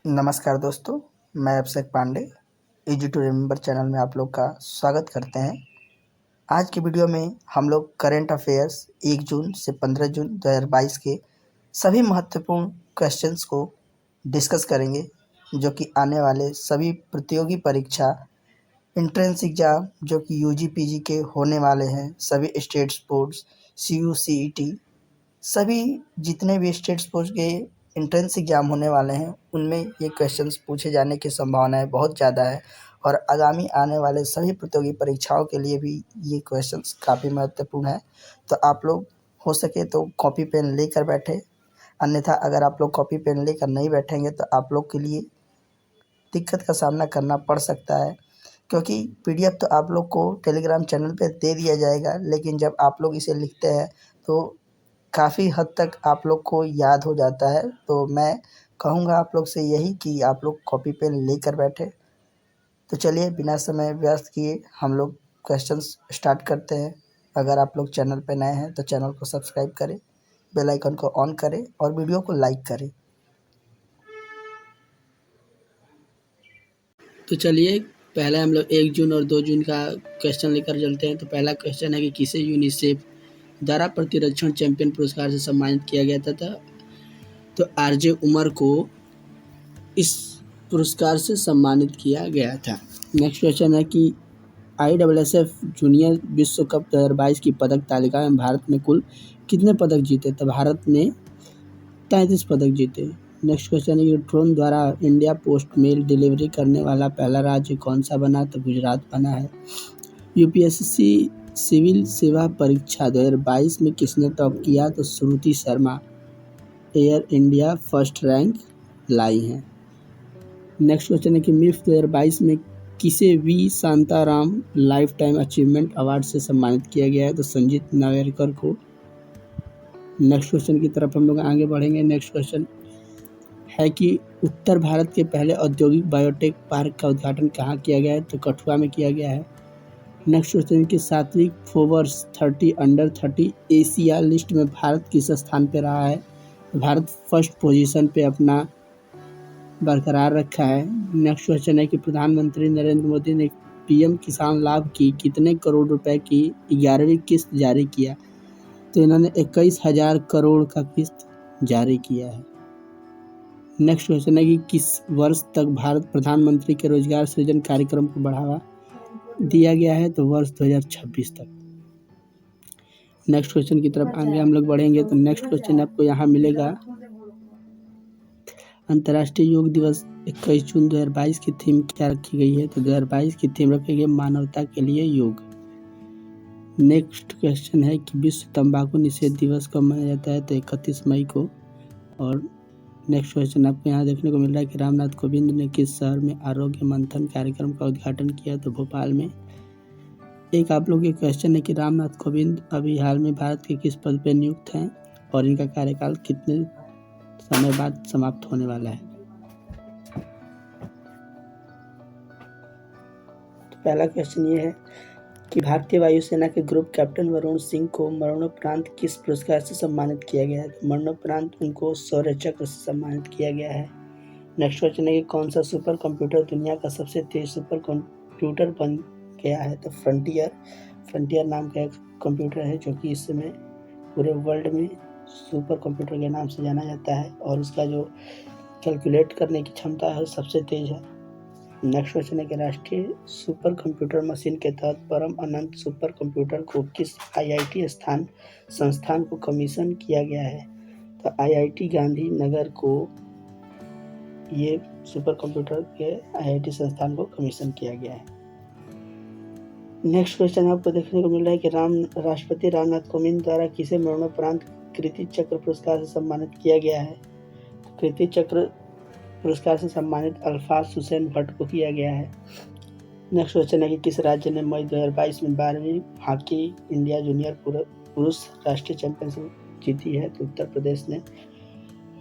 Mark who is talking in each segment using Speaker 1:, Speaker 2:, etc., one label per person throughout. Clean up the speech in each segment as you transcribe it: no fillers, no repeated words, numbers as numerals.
Speaker 1: नमस्कार दोस्तों, मैं Abhishek Pandey easy to remember channel में आप लोग का स्वागत करते हैं। आज की वीडियो में हम लोग करंट अफेयर्स 1 जून से 15 जून 2022 के सभी महत्वपूर्ण क्वेश्चंस को डिस्कस करेंगे, जो कि आने वाले सभी प्रतियोगी परीक्षा एंट्रेंस एग्ज़ाम जो कि यूजी पीजी के होने वाले हैं, सभी स्टेट्स बोर्ड्स, सीयू सीईटी, सभी जितने भी स्टेट्स बोर्ड के एंट्रेंस एग्ज़ाम होने वाले हैं, उनमें ये क्वेश्चंस पूछे जाने की संभावनाएं बहुत ज़्यादा है और आगामी आने वाले सभी प्रतियोगी परीक्षाओं के लिए भी ये क्वेश्चंस काफ़ी महत्वपूर्ण है। तो आप लोग हो सके तो कॉपी पेन लेकर बैठे, अन्यथा अगर आप लोग कॉपी पेन लेकर नहीं बैठेंगे तो आप लोग के लिए दिक्कत का सामना करना पड़ सकता है, क्योंकि पीडीएफ तो आप लोग को टेलीग्राम चैनल पे दे दिया जाएगा, लेकिन जब आप लोग इसे लिखते हैं तो काफ़ी हद तक आप लोग को याद हो जाता है। तो मैं कहूँगा आप लोग से यही कि आप लोग कॉपी पेन लेकर बैठे। तो चलिए बिना समय व्यर्थ किए हम लोग क्वेश्चंस स्टार्ट करते हैं। अगर आप लोग चैनल पे नए हैं तो चैनल को सब्सक्राइब करें, बेल आइकन को ऑन करें और वीडियो को लाइक करें।
Speaker 2: तो चलिए पहले हम लोग 1 जून और 2 जून का क्वेश्चन लेकर चलते हैं। तो पहला क्वेश्चन है कि किसे यूनिसेफ द्वारा प्रतिरक्षण चैंपियन पुरस्कार से सम्मानित किया गया था। तो आरजे उमर को इस पुरस्कार से सम्मानित किया गया था। नेक्स्ट क्वेश्चन है कि ISSF जूनियर विश्व कप 2022 की पदक तालिका में भारत में कुल कितने पदक जीते। तो भारत ने 33 पदक जीते। नेक्स्ट क्वेश्चन है कि ड्रोन द्वारा इंडिया पोस्ट मेल डिलीवरी करने वाला पहला राज्य कौन सा बना। तो गुजरात बना है। यूपीएससी सिविल सेवा परीक्षा 2022 में किसने टॉप किया। तो Shruti Sharma air India first rank लाई हैं। नेक्स्ट क्वेश्चन है कि मिफ्ट 2022 में किसे V Shantaram lifetime achievement award से सम्मानित किया गया है। तो संजीत नागरकर को। नेक्स्ट क्वेश्चन की तरफ हम लोग आगे बढ़ेंगे। नेक्स्ट क्वेश्चन है कि उत्तर भारत के पहले औद्योगिक बायोटेक पार्क का उद्घाटन कहाँ किया गया है। तो कठुआ में किया गया है। नेक्स्ट क्वेश्चन कि सात्विक फोवर्स 30 अंडर 30 एशिया लिस्ट में भारत किस स्थान पे रहा है। भारत फर्स्ट पोजीशन पे अपना बरकरार रखा है। नेक्स्ट क्वेश्चन है कि प्रधानमंत्री नरेंद्र मोदी ने पीएम किसान लाभ की कितने करोड़ रुपए की 11वीं किस्त जारी किया। तो इन्होंने 21,000 करोड़ का किस्त जारी किया है। नेक्स्ट क्वेश्चन है कि किस वर्ष तक भारत प्रधानमंत्री के रोजगार सृजन कार्यक्रम को बढ़ावा दिया गया है। तो वर्ष 2026 तक। नेक्स्ट क्वेश्चन की तरफ आगे हम लोग बढ़ेंगे। तो नेक्स्ट क्वेश्चन आपको यहाँ मिलेगा, अंतर्राष्ट्रीय योग दिवस 21 जून 2022 की थीम क्या रखी गई है। तो 2022 की थीम रखी गई मानवता के लिए योग। नेक्स्ट क्वेश्चन है कि विश्व तंबाकू निषेध दिवस कब मनाया जाता है। तो 31 मई को। और नेक्स्ट क्वेश्चन आपको यहाँ देखने को मिल रहा है कि रामनाथ कोविंद ने किस शहर में आरोग्य मंथन कार्यक्रम का उद्घाटन किया। तो भोपाल में। एक आप लोग के क्वेश्चन है कि रामनाथ कोविंद अभी हाल में भारत के किस पद पर नियुक्त हैं और इनका कार्यकाल कितने समय बाद समाप्त होने वाला है। तो पहला क्वेश्चन ये है कि भारतीय वायुसेना के ग्रुप कैप्टन वरुण सिंह को मरणोपरांत किस पुरस्कार से सम्मानित किया गया है। तो मरणोपरांत उनको शौर्य चक्र से सम्मानित किया गया है। नेक्स्ट क्वेश्चन है कि कौन सा सुपर कंप्यूटर दुनिया का सबसे तेज सुपर कंप्यूटर बन गया है। तो फ्रंटियर नाम का एक कंप्यूटर है जो कि इस समय पूरे वर्ल्ड में सुपर कंप्यूटर के नाम से जाना जाता है और उसका जो कैलकुलेट करने की क्षमता है सबसे तेज है। नेक्स्ट क्वेश्चन है कि राष्ट्रीय सुपर कंप्यूटर मशीन के तहत परम अनंत सुपर कंप्यूटर को किस आईआईटी संस्थान को कमीशन किया गया है। तो आईआईटी गांधीनगर को ये सुपर कंप्यूटर के आईआईटी संस्थान को कमीशन किया गया है। नेक्स्ट क्वेश्चन आपको देखने को मिल रहा है कि राष्ट्रपति रामनाथ कोविंद द्वारा किसे मरणोपरांत कीर्ति चक्र पुरस्कार से सम्मानित किया गया है। कीर्ति चक्र पुरस्कार से सम्मानित अल्फाज हुसैन भट्ट को किया गया है। नेक्स्ट क्वेश्चन है कि किस राज्य ने मई 2022 में 12वीं हॉकी इंडिया जूनियर पुरुष राष्ट्रीय चैंपियनशिप जीती है। तो उत्तर प्रदेश ने।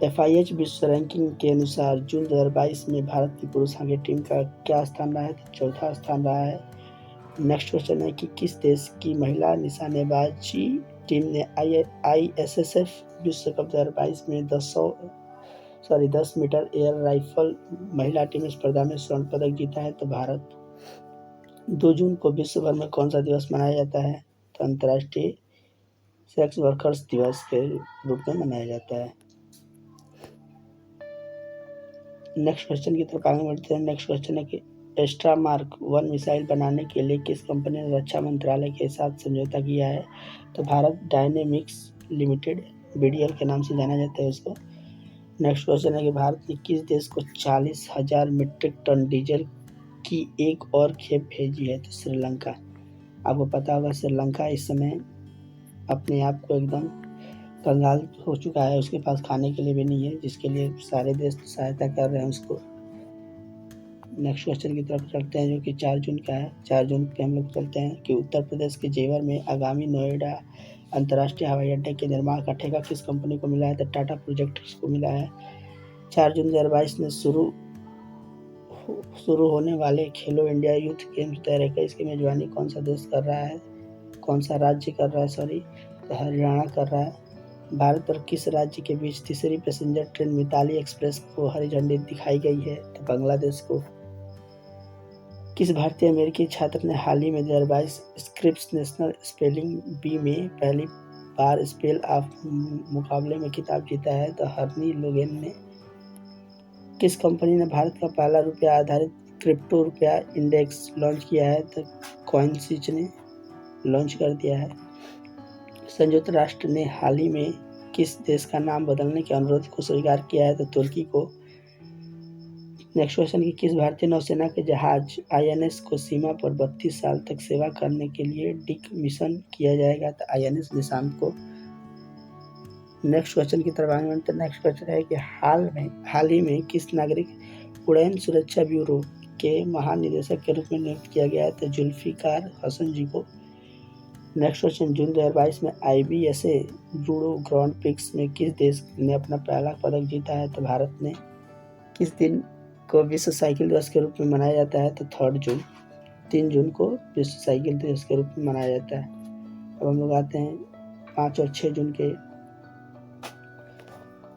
Speaker 2: FIH विश्व रैंकिंग के अनुसार जून 2022 में भारत की पुरुष हॉकी टीम का क्या स्थान रहा है। तो चौथा स्थान रहा है। नेक्स्ट क्वेश्चन है कि किस देश की महिला निशानेबाजी टीम ने ISSF विश्व कप 2022 में 10 10 मीटर एयर राइफल महिला टीम स्पर्धा में स्वर्ण पदक जीता है तो भारत। 2 जून को विश्व भर में कौन सा दिवस मनाया जाता है? तो अंतर्राष्ट्रीय सेक्स वर्कर्स दिवस के रूप में मनाया जाता है। नेक्स्ट क्वेश्चन की तरफ आगे बढ़ते हैं। नेक्स्ट क्वेश्चन है कि एस्ट्रा मार्क 1 मिसाइल बनाने के लिए किस कंपनी ने रक्षा मंत्रालय के साथ समझौता किया है? तो भारत डायनेमिक्स लिमिटेड, बीडीएल के नाम से जाना जाता है उसको। नेक्स्ट क्वेश्चन है कि भारत ने किस देश को 40,000 मीट्रिक टन डीजल की एक और खेप भेजी है? तो श्रीलंका। आपको पता होगा श्रीलंका इस समय अपने आप को एकदम कंगाल हो चुका है, उसके पास खाने के लिए भी नहीं है, जिसके लिए सारे देश सहायता कर रहे हैं उसको। नेक्स्ट क्वेश्चन की तरफ चलते हैं जो कि 4 जून का है। 4 जून पे हम लोग चलते हैं कि उत्तर प्रदेश के जेवर में आगामी नोएडा अंतर्राष्ट्रीय हवाई अड्डे के निर्माण का ठेका किस कंपनी को मिला है? तो टाटा प्रोजेक्ट्स को मिला है। 4 जून 2022 में शुरू होने वाले खेलो इंडिया यूथ गेम्स 2021 की मेजबानी कौन सा देश कर रहा है? कौन सा राज्य कर रहा है? तो हरियाणा कर रहा है। भारत और किस राज्य के बीच तीसरी पैसेंजर ट्रेन मिताली एक्सप्रेस को हरी झंडी दिखाई गई है? तो बांग्लादेश को। किस भारतीय अमेरिकी छात्र ने हाल ही में 2022 स्क्रिप्स नेशनल स्पेलिंग बी में पहली बार स्पेल ऑफ मुकाबले में खिताब जीता है? तो हर्नी लोगेन ने। किस कंपनी ने भारत का पहला रुपया आधारित क्रिप्टो रुपया इंडेक्स लॉन्च किया है? तो कॉइनस्विच ने लॉन्च कर दिया है। संयुक्त राष्ट्र ने हाल ही में किस देश का नाम बदलने के अनुरोध को स्वीकार किया है? तो तुर्की को। नेक्स्ट क्वेश्चन की किस भारतीय नौसेना के जहाज आईएनएस को सीमा पर 32 साल तक सेवा करने के लिए डिकमिशन किया जाएगा? तो आईएनएस निशांत को। नेक्स्ट क्वेश्चन की तरफ आगे बढ़ते हैं। नेक्स्ट क्वेश्चन है कि हाल ही में किस नागरिक उड़ान सुरक्षा ब्यूरो के महानिदेशक के रूप में नियुक्त किया गया है? तो जुल्फिकार हसन जी को। नेक्स्ट क्वेश्चन जून 2022 में IBSA जूडो ग्रांड प्रिक्स में किस देश ने अपना पहला पदक जीता है? तो भारत ने। किस दिन को विश्व साइकिल दिवस के रूप में मनाया जाता है? तो 3 जून। 3 जून को विश्व साइकिल दिवस के रूप में मनाया जाता है। अब हम लोग आते हैं 5 और 6 जून के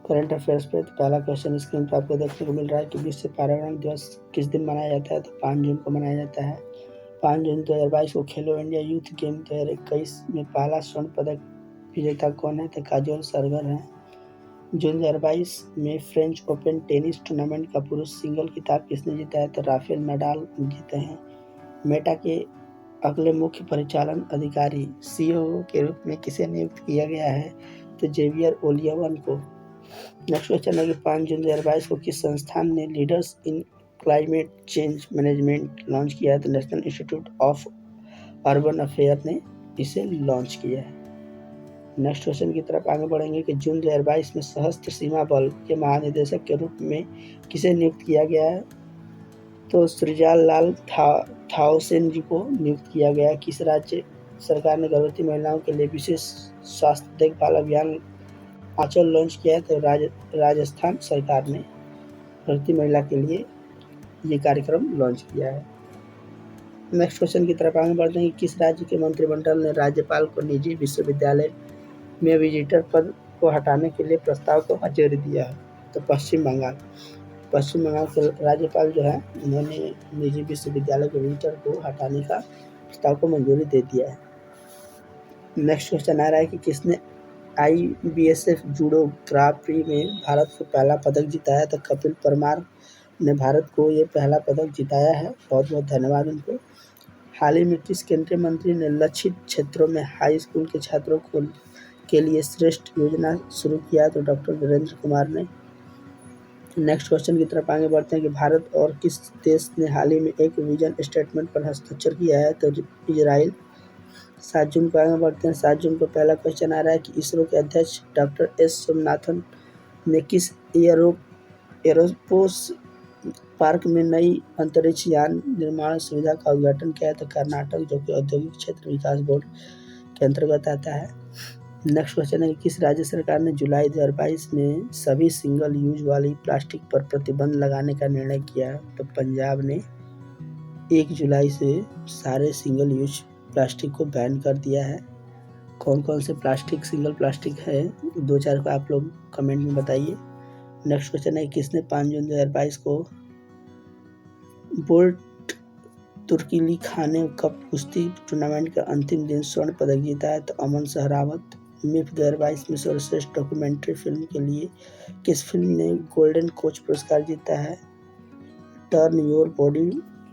Speaker 2: करंट अफेयर्स पे। तो पहला क्वेश्चन स्क्रीन पर आपको देखने को मिल रहा है कि विश्व पर्यावरण दिवस किस दिन मनाया जाता है? तो 5 जून को मनाया जाता है। 5 जून 2022 को खेलो इंडिया यूथ गेम 2021 में पहला स्वर्ण पदक विजेता कौन है? तो काजोल सरगर हैं। जून 2022 में फ्रेंच ओपन टेनिस टूर्नामेंट का पुरुष सिंगल खिताब किसने जीता है? तो राफेल नडाल जीते हैं। मेटा के अगले मुख्य परिचालन अधिकारी CEO के रूप में किसे नियुक्त किया गया है? तो जेवियर ओलियवन को। नेक्स्ट क्वेश्चन है कि 5 जून 2022 को किस संस्थान ने leaders in climate change management launch किया है? तो national institute of urban affair ने इसे लॉन्च किया है। नेक्स्ट क्वेश्चन की तरफ आगे बढ़ेंगे कि जून 2022 में सशस्त्र सीमा बल के महानिदेशक के रूप में किसे नियुक्त किया गया है? तो सृजाल लाल थाउसेन जी को नियुक्त किया गया है। किस राज्य सरकार ने गर्भवती महिलाओं के लिए विशेष स्वास्थ्य देखभाल अभियान आंचल लॉन्च किया है? तो राजस्थान सरकार ने गर्भवती महिला के लिए ये कार्यक्रम लॉन्च किया है। नेक्स्ट क्वेश्चन की तरफ आगे बढ़ते हैं कि किस राज्य के मंत्रिमंडल ने राज्यपाल को निजी विश्वविद्यालय में विजिटर पद को हटाने के लिए प्रस्ताव को मंजूरी दिया है? तो पश्चिम बंगाल। पश्चिम बंगाल के राज्यपाल जो है उन्होंने निजी विश्वविद्यालय के विजिटर को हटाने का प्रस्ताव को मंजूरी दे दिया है। नेक्स्ट क्वेश्चन आ रहा है कि किसने IBSF जूडो ग्रां प्री में भारत को पहला पदक जिताया? तो कपिल परमार ने भारत को ये पहला पदक जिताया है। बहुत बहुत धन्यवाद उनको। हाल ही में किस केंद्रीय मंत्री ने लक्षित क्षेत्रों में हाई स्कूल के छात्रों के लिए श्रेष्ठ योजना शुरू किया? तो डॉक्टर वीरेंद्र कुमार ने। नेक्स्ट क्वेश्चन की तरफ आगे बढ़ते हैं कि भारत और किस देश ने हाल ही में एक विजन स्टेटमेंट पर हस्ताक्षर किया है? तो इजराइल। 7 जून को आगे बढ़ते हैं। 7 जून को पहला क्वेश्चन आ रहा है कि इसरो के अध्यक्ष डॉक्टर S सोमनाथन ने किस एरोस्पेस पार्क में नई अंतरिक्ष यान निर्माण सुविधा का उद्घाटन किया है? तो कर्नाटक, जो कि औद्योगिक क्षेत्र विकास बोर्ड के अंतर्गत आता है। नेक्स्ट क्वेश्चन है कि किस राज्य सरकार ने जुलाई 2022 में सभी सिंगल यूज वाली प्लास्टिक पर प्रतिबंध लगाने का निर्णय किया? तो पंजाब ने 1 जुलाई से सारे सिंगल यूज प्लास्टिक को बैन कर दिया है। कौन कौन से प्लास्टिक सिंगल प्लास्टिक है 2-4 को आप लोग कमेंट में बताइए। नेक्स्ट क्वेश्चन है किसने 5 जून 2022 को बोल्ट तुर्कीली खाने कप कुश्ती टूर्नामेंट का अंतिम दिन स्वर्ण पदक जीता है? तो अमन सहरावत। मिफ 2022 में सर्वश्रेष्ठ डॉक्यूमेंट्री फिल्म के लिए किस फिल्म ने गोल्डन कोच पुरस्कार जीता है? Turn your body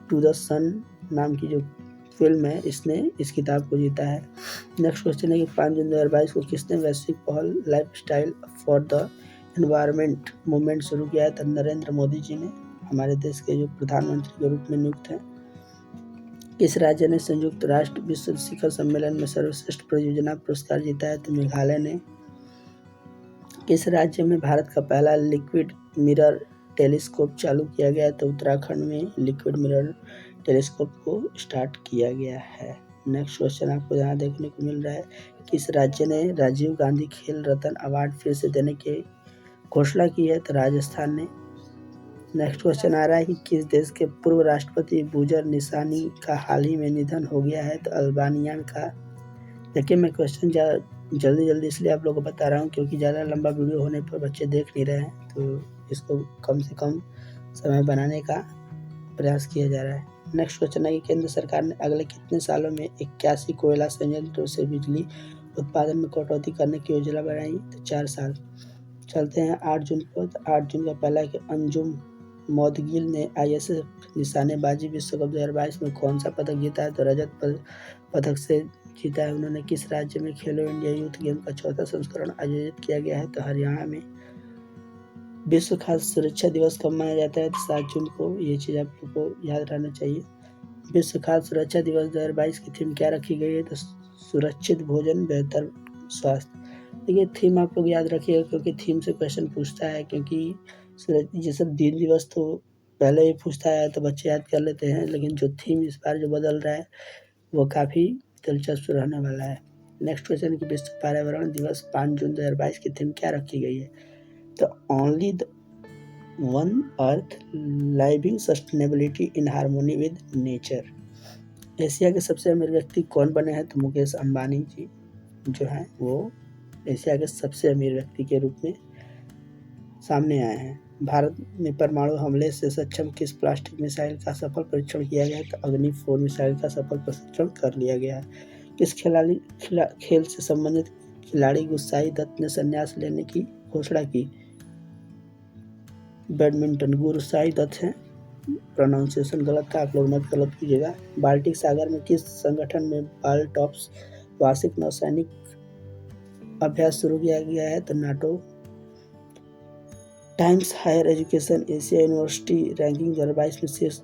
Speaker 2: to the sun नाम की जो फिल्म है इसने इस किताब को जीता है। नेक्स्ट क्वेश्चन है कि 5 जून 2022 को किसने वैश्विक पहल lifestyle for the environment movement शुरू किया है? तो नरेंद्र मोदी जी ने, हमारे देश के जो प्रधानमंत्री के रूप में नियुक्त हैं। किस राज्य ने संयुक्त राष्ट्र विश्व शिखर सम्मेलन में सर्वश्रेष्ठ परियोजना पुरस्कार जीता है? तो मेघालय ने। किस राज्य में भारत का पहला लिक्विड मिरर टेलीस्कोप चालू किया गया है? तो उत्तराखंड में लिक्विड मिरर टेलीस्कोप को स्टार्ट किया गया है। नेक्स्ट क्वेश्चन आपको यहाँ देखने को मिल रहा है किस राज्य ने राजीव गांधी खेल रत्न अवार्ड फिर से देने की घोषणा की है? तो राजस्थान ने। नेक्स्ट क्वेश्चन आ रहा है कि किस देश के पूर्व राष्ट्रपति बुजर निसानी का हाल ही में निधन हो गया है? तो अल्बानिया का। देखिए मैं क्वेश्चन जल्दी इसलिए आप लोगों को बता रहा हूँ क्योंकि ज़्यादा लंबा वीडियो होने पर बच्चे देख नहीं रहे हैं, तो इसको कम से कम समय बनाने का प्रयास किया जा रहा है। नेक्स्ट क्वेश्चन है कि केंद्र सरकार ने अगले कितने सालों में 81 कोयला संयंत्रों से बिजली उत्पादन में कटौती करने की योजना बनाई? तो 4 साल। चलते हैं 8 जून पर। 8 जून का पहला है कि अंजुम मौदगिल ने ISF निशानेबाजी विश्व कप 2022 में कौन सा पदक जीता है? तो रजत पदक से जीता है उन्होंने। किस राज्य में खेलो इंडिया यूथ गेम का 4था संस्करण आयोजित किया गया है? तो हरियाणा में। विश्व खाद्य सुरक्षा दिवस कब मनाया जाता है? तो 7 जून को। ये चीज़ आप लोग को याद रहना चाहिए। विश्व खाद्य सुरक्षा दिवस 2022 की थीम क्या रखी गई है? तो सुरक्षित भोजन बेहतर स्वास्थ्य। देखिए थीम आप लोग याद रखिएगा क्योंकि थीम से क्वेश्चन पूछता है, क्योंकि जैसे दिन दिवस तो पहले ही पूछता है तो बच्चे याद कर लेते हैं, लेकिन जो थीम इस बार जो बदल रहा है वो काफ़ी दिलचस्प रहने वाला है। नेक्स्ट क्वेश्चन की विश्व पर्यावरण दिवस 5 जून 2022 की थीम क्या रखी गई है? तो only the one earth living sustainability in harmony with nature. Asia के सबसे अमीर व्यक्ति कौन बने हैं? तो मुकेश अंबानी जी जो हैं वो एशिया के सबसे अमीर व्यक्ति के रूप में सामने आए हैं। भारत में परमाणु हमले से सक्षम किस प्लास्टिक मिसाइल का सफल परीक्षण किया गया? तो अग्नि 4 मिसाइल का सफल परीक्षण कर लिया गया है। किस खेल से संबंधित खिलाड़ी गुस्साई दत्त ने संन्यास लेने की घोषणा की? बैडमिंटन गुरुसाई दत्त हैं। प्रोनाउंसिएशन गलत था, आप लोग मत गलत कीजिएगा। बाल्टिक सागर में किस संगठन में बाल्टॉप्स वार्षिक नौसैनिक अभ्यास शुरू किया गया है? तो नाटो। Times Higher Education Asia University ranking 2022 में शीर्ष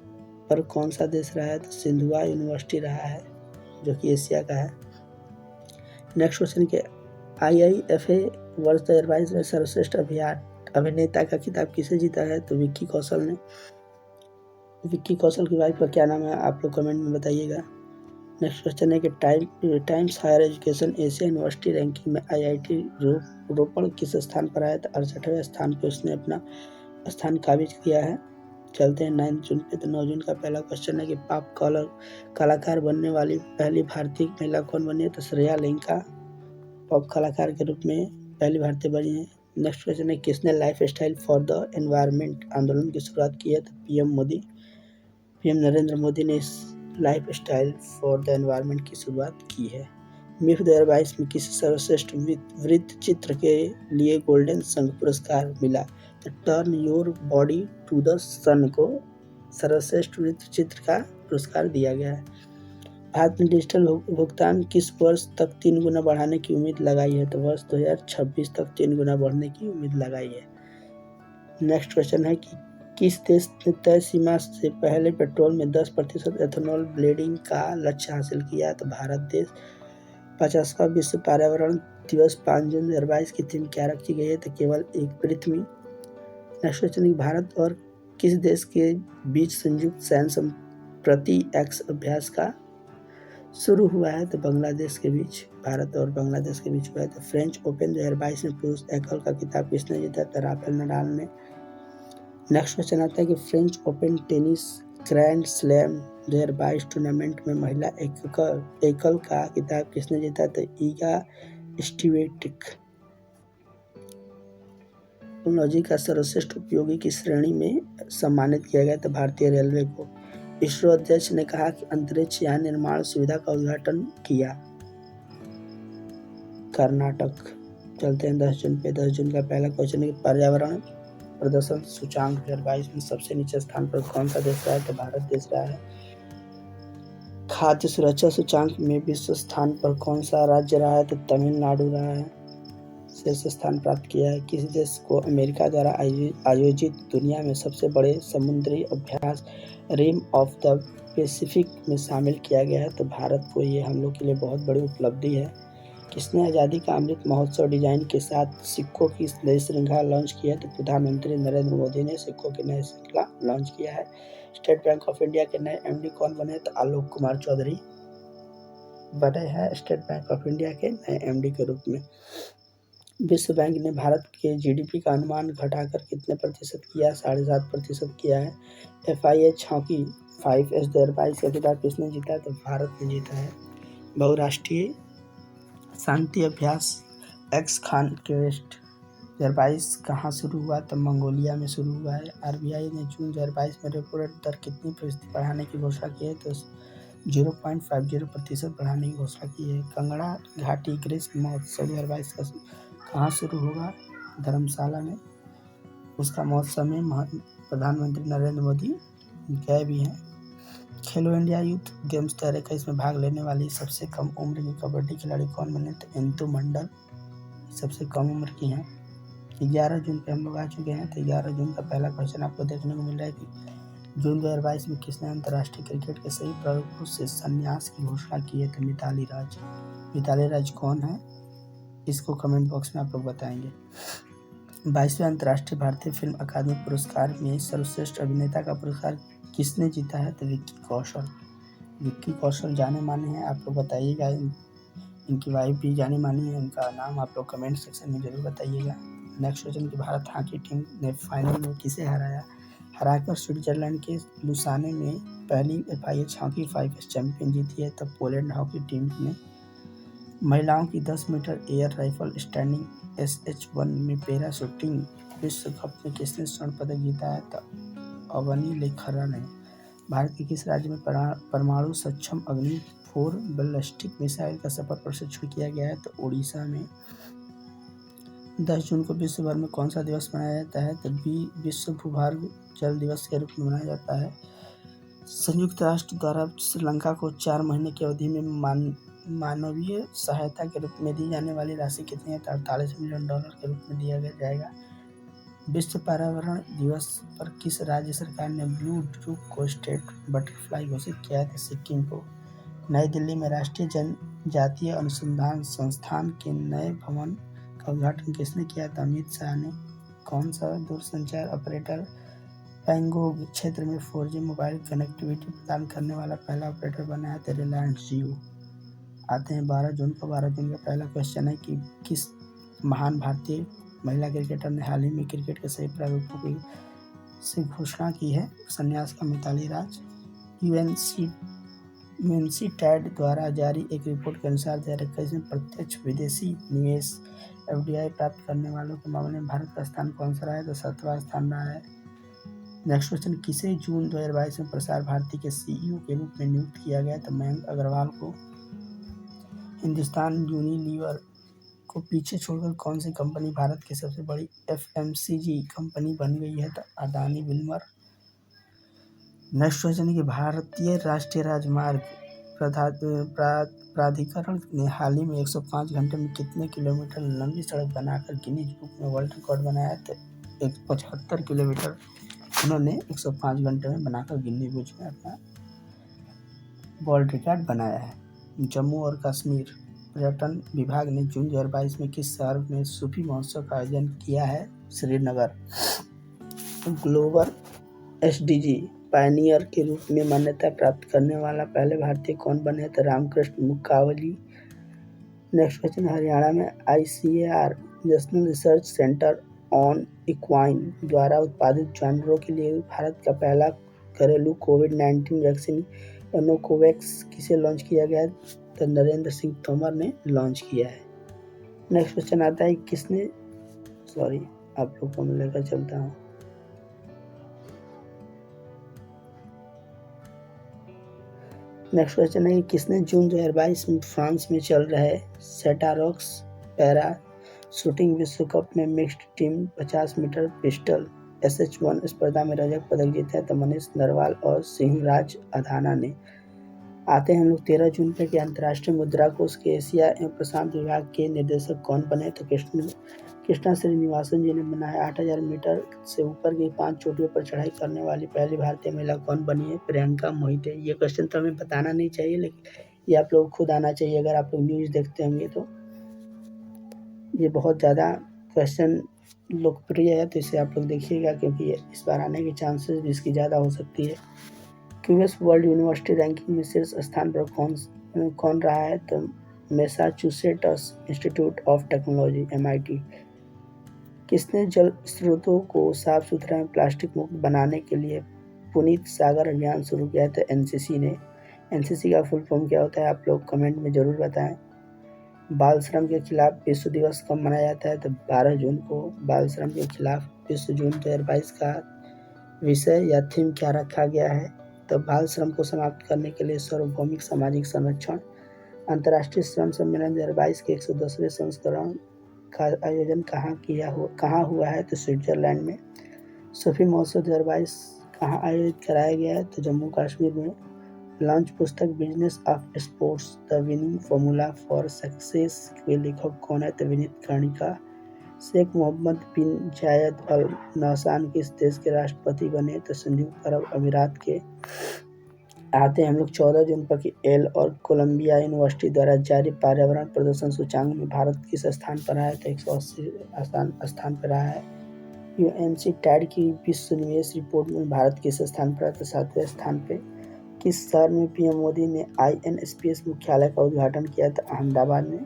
Speaker 2: पर कौन सा देश रहा है? तो सिंधुआ यूनिवर्सिटी रहा है जो कि एशिया का है। नेक्स्ट क्वेश्चन के IIFA वर्ष 2022 में सर्वश्रेष्ठ अभिनेता का खिताब किसे जीता है? तो विक्की कौशल ने। विक्की कौशल की वाइफ का क्या नाम है आप लोग कमेंट में बताइएगा। नेक्स्ट क्वेश्चन है कि Times Higher Education Asia University ranking में IIT रोपड़ किस स्थान पर आया? तो 68वें स्थान पर उसने अपना स्थान काबिज किया है। चलते हैं 9 जून पे। तो 9 जून का पहला क्वेश्चन है कि पॉप कलाकार बनने वाली पहली भारतीय महिला कौन बनी है? तो श्रेया लिंका पॉप कलाकार के रूप में पहली भारतीय बनी है। नेक्स्ट क्वेश्चन है किसने life style for the environment आंदोलन की शुरुआत की है? तो PM नरेंद्र मोदी ने इस life style for the environment की शुरुआत की है। मिफ 2022 में किसी सर्वश्रेष्ठ वृत्त चित्र के लिए गोल्डन संघ पुरस्कार मिला? तो turn your body to the sun को सर्वश्रेष्ठ वृत्त चित्र का पुरस्कार दिया गया है। भारत ने डिजिटल भुगतान किस वर्ष तक 3 गुना बढ़ाने की उम्मीद लगाई है? तो वर्ष 2026 तक 3 गुना बढ़ने की उम्मीद लगाई है। नेक्स्ट क्वेश्चन है कि किस देश ने तय सीमा से पहले पेट्रोल में 10% एथेनॉल ब्लेंडिंग का लक्ष्य हासिल किया? तो भारत देश। 50वां विश्व पर्यावरण दिवस 5 जून 2022 की थीम क्या रखी गई है? तो केवल एक पृथ्वी। नेक्स्ट क्वेश्चन भारत और किस देश के बीच संयुक्त सैन्य संप्रति एक्स अभ्यास का शुरू हुआ है? तो बांग्लादेश के बीच, भारत और बांग्लादेश के बीच हुआ है। तो फ्रेंच ओपन 2022 में पुरुष एकल का खिताब किसने जीता? तो राफेल नडाल ने। नेक्स्ट क्वेश्चन आता है कि French open tennis grand slam 2022 tournament में महिला एकल का खिताब किसने जीता? तो ईगा स्वीटेक। टेक्नोलॉजी का सर्वश्रेष्ठ उपयोगी की श्रेणी में सम्मानित किया गया था भारतीय रेलवे को। इसरो अध्यक्ष ने कहा कि अंतरिक्ष यान निर्माण सुविधा का उद्घाटन किया। कर्नाटक। चलते हैं 10 जून पे। 10 जून का पहला क्वेश्चन है कि पर्यावरण प्रदर्शन सूचांक 2022 में सबसे नीचे स्थान पर कौन सा देश रहा है? तो भारत देश रहा है। खाद्य सुरक्षा सूचांक में विश्व स्थान पर कौन सा राज्य रहा है? तो तमिलनाडु रहा है, शीर्ष स्थान प्राप्त किया है। किस देश को अमेरिका द्वारा आयोजित दुनिया में सबसे बड़े समुद्री अभ्यास रिम ऑफ द पैसिफिक में शामिल किया गया है? तो भारत को। ये हम लोग के लिए बहुत बड़ी उपलब्धि है। किसने आज़ादी का अमृत महोत्सव डिजाइन के साथ सिक्कों की नई श्रृंखला लॉन्च किया है? तो प्रधानमंत्री नरेंद्र मोदी ने सिक्कों की नई श्रृंखला लॉन्च किया है। स्टेट बैंक ऑफ इंडिया के नए एमडी कौन बने? तो आलोक कुमार चौधरी बने हैं स्टेट बैंक ऑफ इंडिया के नए एमडी के रूप में। विश्व बैंक ने भारत के जीडीपी का अनुमान घटाकर कितने प्रतिशत किया? 7.5% किया है। FIH हॉकी 5S 2022 का खिताब किसने जीता है? तो भारत ने जीता है। बहुराष्ट्रीय शांति अभ्यास एक्स खान क्वेस्ट 2022 कहाँ शुरू हुआ? तो मंगोलिया में शुरू हुआ है। RBI ने जून 2022 में रेपो रेट दर कितनी फीसदी बढ़ाने की घोषणा की है? तो 0.50% बढ़ाने की घोषणा की है। कांगड़ा घाटी ग्रीष्म महोत्सव 2022 का कहाँ शुरू होगा? धर्मशाला में। उसका महोत्सव में प्रधानमंत्री नरेंद्र मोदी गए भी हैं। खेलो इंडिया यूथ गेम्स 2021 में भाग लेने वाली सबसे कम उम्र की कबड्डी खिलाड़ी कौन बने? तो इंतु मंडल सबसे कम उम्र की हैं। 11 जून पे हम लोग आ चुके हैं। तो 11 जून का पहला क्वेश्चन आपको देखने को मिल रहा है कि जून 2022 में किसने अंतर्राष्ट्रीय क्रिकेट के सभी प्रमुखों से संन्यास की घोषणा की है? तो मिताली राज। मिताली राज कौन है? इसको कमेंट बॉक्स में आप लोग बताएंगे। 22वें अंतर्राष्ट्रीय भारतीय फिल्म अकादमी पुरस्कार में सर्वश्रेष्ठ अभिनेता का पुरस्कार किसने जीता है? तो विक्की कौशल। विक्की कौशल जाने माने हैं, आप लोग बताइएगा। इनकी वाइफ भी जानी मानी है, उनका नाम आप लोग कमेंट सेक्शन में जरूर बताइएगा। नेक्स्ट क्वेश्चन की भारत हॉकी टीम ने फाइनल में किसे हराया? हराकर स्विट्जरलैंड के लुसाने में पहली FIH हॉकी 5S चैंपियन जीती है। तब पोलैंड हॉकी टीम ने महिलाओं की 10 metre air rifle standing SH1 में पैराशूटिंग विश्व कप में किसने स्वर्ण पदक जीता है? तो अवनी लेखरा ने। भारत के किस राज्य में परमाणु सक्षम अग्नि 4 बैलिस्टिक मिसाइल का सफल प्रशिक्षण किया गया है? तो उड़ीसा में। 10 जून को विश्व भर में कौन सा दिवस मनाया जाता है? तो विश्व भूभाग जल दिवस के रूप में मनाया जाता है। संयुक्त राष्ट्र द्वारा श्रीलंका को 4 महीने की अवधि में मानवीय सहायता के रूप में दी जाने वाली राशि कितनी है? तो $48 मिलियन के रूप में दिया जाएगा। विश्व पर्यावरण दिवस पर किस राज्य सरकार ने ब्लू ड्रूप को स्टेट बटरफ्लाई घोषित किया है? तो सिक्किम को। नई दिल्ली में राष्ट्रीय जनजातीय अनुसंधान संस्थान के नए भवन का उद्घाटन किसने किया था? अमित शाह ने। कौन सा दूरसंचार ऑपरेटर पैंगोंग क्षेत्र में 4G मोबाइल कनेक्टिविटी प्रदान करने वाला पहला ऑपरेटर बना है? तो रिलायंस जियो। आते हैं 12 जून को। 12 जून का पहला क्वेश्चन है कि किस महान भारतीय महिला क्रिकेटर ने हाल ही में क्रिकेट के सही प्रारूपों की से घोषणा की है? संन्यास का मिताली राज। यूएनसी-टैड द्वारा जारी एक रिपोर्ट के अनुसार 2021 में प्रत्यक्ष विदेशी निवेश FDI प्राप्त करने वालों के मामले में भारत का स्थान कौन सा रहा है? तो 7वां स्थान रहा है। नेक्स्ट क्वेश्चन, किसे जून 2022 में प्रसार भारती के CEO के रूप में नियुक्त किया गया? तो मयंक अग्रवाल को। हिंदुस्तान यूनिलीवर को पीछे छोड़कर कौन सी कंपनी भारत की सबसे बड़ी FMCG कंपनी बन गई है? तो अडानी विल्मर। नेक्स्ट क्वेश्चन है कि भारतीय राष्ट्रीय राजमार्ग प्राधिकरण ने हाल ही में 105 घंटे में कितने किलोमीटर लंबी सड़क बनाकर गिनीज बुक में वर्ल्ड रिकॉर्ड बनाया? तो 75 किलोमीटर उन्होंने 105 घंटे में बनाकर गिनीज बुक में अपना वर्ल्ड रिकॉर्ड बनाया है। जम्मू और कश्मीर पर्यटन विभाग ने जून 2022 में किस शहर में सूफी महोत्सव का आयोजन किया है? श्रीनगर। ग्लोबल SDG पायनियर के रूप में मान्यता प्राप्त करने वाला पहले भारतीय कौन बने? तो रामकृष्ण मुखावली। नेक्स्ट क्वेश्चन, हरियाणा में ICAR national research centre on equine द्वारा उत्पादित जानवरों के लिए भारत का पहला घरेलू कोविड-19 वैक्सीन एनोकोवैक्स किसे लॉन्च किया गया है? तो नरेंद्र सिंह तोमर ने लॉन्च किया है। नेक्स्ट क्वेश्चन आता है
Speaker 1: आप लोग को मैं लेकर चलता हूँ। नेक्स्ट क्वेश्चन है कि किसने जून 2022 में फ्रांस में चल रहे सेटारॉक्स पैरा शूटिंग विश्व कप में mixed team 50 metre pistol SH1 स्पर्धा में रजत पदक जीता है? तो मनीष नरवाल और सिंहराज अधाना ने। आते हैं हम लोग 13 जून पे कि अंतर्राष्ट्रीय मुद्रा कोष के एशिया एवं प्रशांत विभाग के निर्देशक कौन बने? तो कृष्णा श्रीनिवासन जी ने बना है। 8000 मीटर से ऊपर की 5 चोटियों पर चढ़ाई करने वाली पहली भारतीय महिला कौन बनी है? प्रियंका मोहिते। ये क्वेश्चन तो हमें बताना नहीं चाहिए, लेकिन ये आप लोग खुद आना चाहिए अगर आप लोग न्यूज़ देखते होंगे तो। ये बहुत ज़्यादा क्वेश्चन लोकप्रिय है, तो इसे आप लोग देखिएगा क्योंकि इस बार आने के चांसेस भी इसकी ज़्यादा हो सकती है। क्यूएस वर्ल्ड यूनिवर्सिटी रैंकिंग में शीर्ष स्थान पर कौन रहा है? तो Massachusetts institute of technology MIT। किसने जल स्रोतों को साफ सुथरा एवं प्लास्टिक मुक्त बनाने के लिए पुनीत सागर अभियान शुरू किया है? तो NCC ने। NCC का फुल फॉर्म क्या होता है आप लोग कमेंट में ज़रूर बताएं। बाल श्रम के खिलाफ विश्व दिवस कब मनाया जाता है? तो 12 जून को। बाल श्रम के खिलाफ विश्व जून 2022 का विषय या थीम क्या रखा गया है? तो बाल श्रम को समाप्त करने के लिए सार्वभौमिक सामाजिक संरक्षण। अंतर्राष्ट्रीय श्रम सम्मेलन 2022 के 110वें संस्करण का आयोजन कहाँ हुआ है? तो स्विट्जरलैंड में। सूफी महोत्सव 2022 कहाँ आयोजित कराया गया है? तो जम्मू कश्मीर में। लॉन्च पुस्तक business of sports the winning formula for success के लेखक कौन है? तो विनीत कर्णिका। शेख मोहम्मद बिन जायद अल नहयान किस देश के राष्ट्रपति बने? तो संयुक्त अरब अमीरात के। आते हैं हम लोग 14 जून पर कि एल और कोलंबिया यूनिवर्सिटी द्वारा जारी पर्यावरण प्रदूषण सूचकांक में भारत किस स्थान पर आया? तो 180 स्थान पर रहा है। UNC टैड की विश्व निवेश रिपोर्ट में भारत किस स्थान पर है? तो 7वें स्थान पे। किस शहर में PM मोदी ने INSPS मुख्यालय का उद्घाटन किया? था अहमदाबाद में।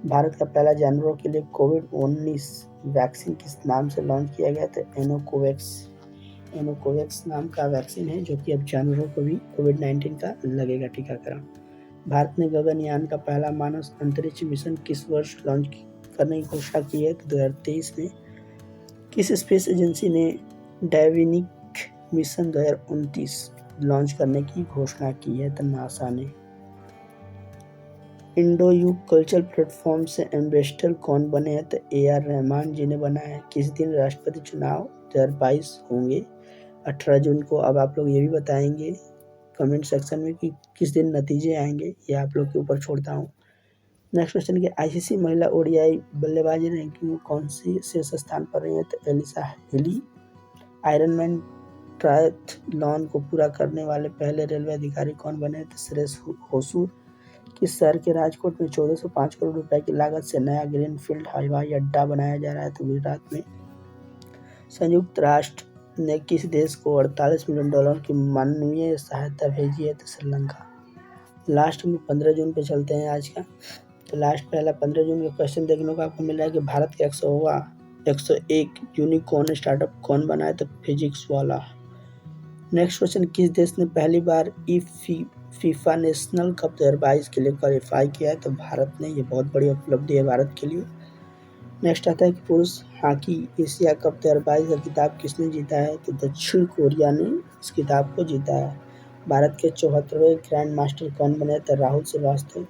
Speaker 1: भारत का पहला जानवरों के लिए कोविड-19 वैक्सीन किस नाम से लॉन्च किया गया? था एनोकोवैक्स नाम का वैक्सीन है जो कि अब जानवरों को भी कोविड-19 का लगेगा टीकाकरण। भारत ने गगनयान का पहला मानव अंतरिक्ष मिशन किस वर्ष लॉन्च करने की घोषणा की है? तो 2023 में। किस स्पेस एजेंसी ने डायविनिक मिशन 2029 लॉन्च करने की घोषणा की है? तो नासा ने। इंडो युग कल्चरल प्लेटफॉर्म से एम्बेसडर कौन बने हैं? तो AR रहमान जी ने बना है। किस दिन राष्ट्रपति चुनाव 2022 होंगे? 18 जून को। अब आप लोग ये भी बताएंगे कमेंट सेक्शन में कि किस दिन नतीजे आएंगे, ये आप लोग के ऊपर छोड़ता हूँ। नेक्स्ट क्वेश्चन कि ICC महिला ODI बल्लेबाजी रैंकिंग में कौन सी शीर्ष स्थान पर रही है? तो एलिसा हेली। आयरनमैन ट्रायथलॉन को पूरा करने वाले पहले रेलवे अधिकारी कौन बने? तो सुरेश होसूर। किस शहर के राजकोट में 1405 करोड़ रुपए की लागत से नया ग्रीनफील्ड हवाई अड्डा बनाया जा रहा है? तो गुजरात में। संयुक्त राष्ट्र ने किस देश को 48 मिलियन डॉलर की मानवीय सहायता भेजी है? तो श्रीलंका। लास्ट में 15 जून पे चलते हैं आज का। तो लास्ट पहला 15 जून का क्वेश्चन देखने को आपको मिल रहा है कि भारत के 101 यूनिकॉर्न स्टार्टअप कौन बना है? तो फिजिक्स वाला। नेक्स्ट क्वेश्चन किस देश ने पहली बार फीफा नेशनल कप 2022 के लिए क्वालिफाई किया है? तो भारत ने। ये बहुत बड़ी उपलब्धि है भारत के लिए। नेक्स्ट आता है कि पुरुष हॉकी एशिया कप 2022 का खिताब किसने जीता है? तो दक्षिण कोरिया ने इस खिताब को जीता है। भारत के 74वें ग्रैंड मास्टर कौन बने? तो राहुल श्रीवास्तव।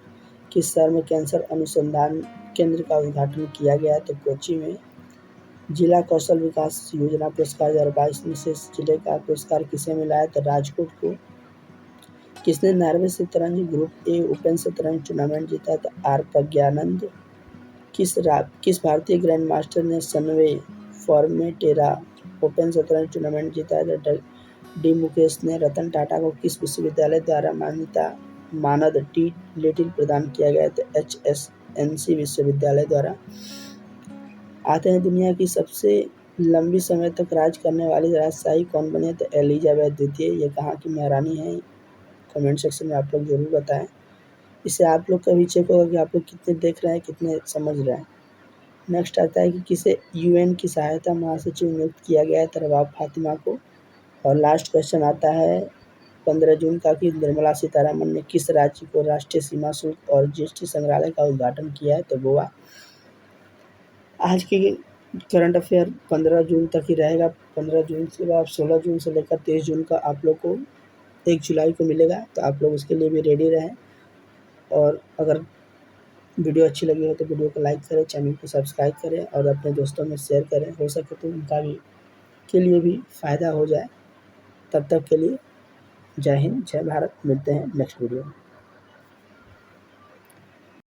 Speaker 1: किस शहर में कैंसर अनुसंधान केंद्र का उद्घाटन किया गया है? तो कोच्चि में। जिला कौशल विकास योजना पुरस्कार 2022 में से जिले का पुरस्कार किसे मिला है? तो राजकोट को। किसने नॉर्वे शतरंज ग्रुप ए ओपन शतरंज टूर्नामेंट जीता? तो आर प्रज्ञानंद। किस भारतीय ग्रैंड मास्टर ने 97 फॉर्मेटेरा ओपन शतरंज टूर्नामेंट जीता है? तो डी मुकेश ने। रतन टाटा को किस विश्वविद्यालय द्वारा मानद टी लिटिल प्रदान किया गया? तो HSNC विश्वविद्यालय द्वारा। आते हैं दुनिया की सबसे लंबी समय तक राज करने वाली राजशाही कौन बने? तो एलिजाबेथ द्वितीय। ये कहाँ की महारानी है? कमेंट सेक्शन में आप लोग जरूर बताएं। इससे आप लोग का भी चेक होगा कि आप लोग कितने देख रहे हैं, कितने समझ रहे हैं। नेक्स्ट आता है कि किसे UN की सहायता महासचिव नियुक्त किया गया है? तो रबाब फातिमा को। और लास्ट क्वेश्चन आता है 15 जून का कि निर्मला सीतारमण ने किस राज्य को राष्ट्रीय सीमा शुल्क और GST संग्रहालय का उद्घाटन किया है? तो गोवा। आज के
Speaker 2: करंट अफेयर 15 जून तक ही रहेगा। 15 जून के बाद 16 जून से लेकर 23 जून का आप लोग को 1 जुलाई को मिलेगा, तो आप लोग उसके लिए भी रेडी रहें। और अगर वीडियो अच्छी लगी हो तो वीडियो को लाइक करें, चैनल को सब्सक्राइब करें और अपने दोस्तों में शेयर करें। हो सके तो उनका भी के लिए भी फ़ायदा हो जाए। तब तक के लिए जय हिंद, जय भारत। मिलते हैं नेक्स्ट वीडियो में।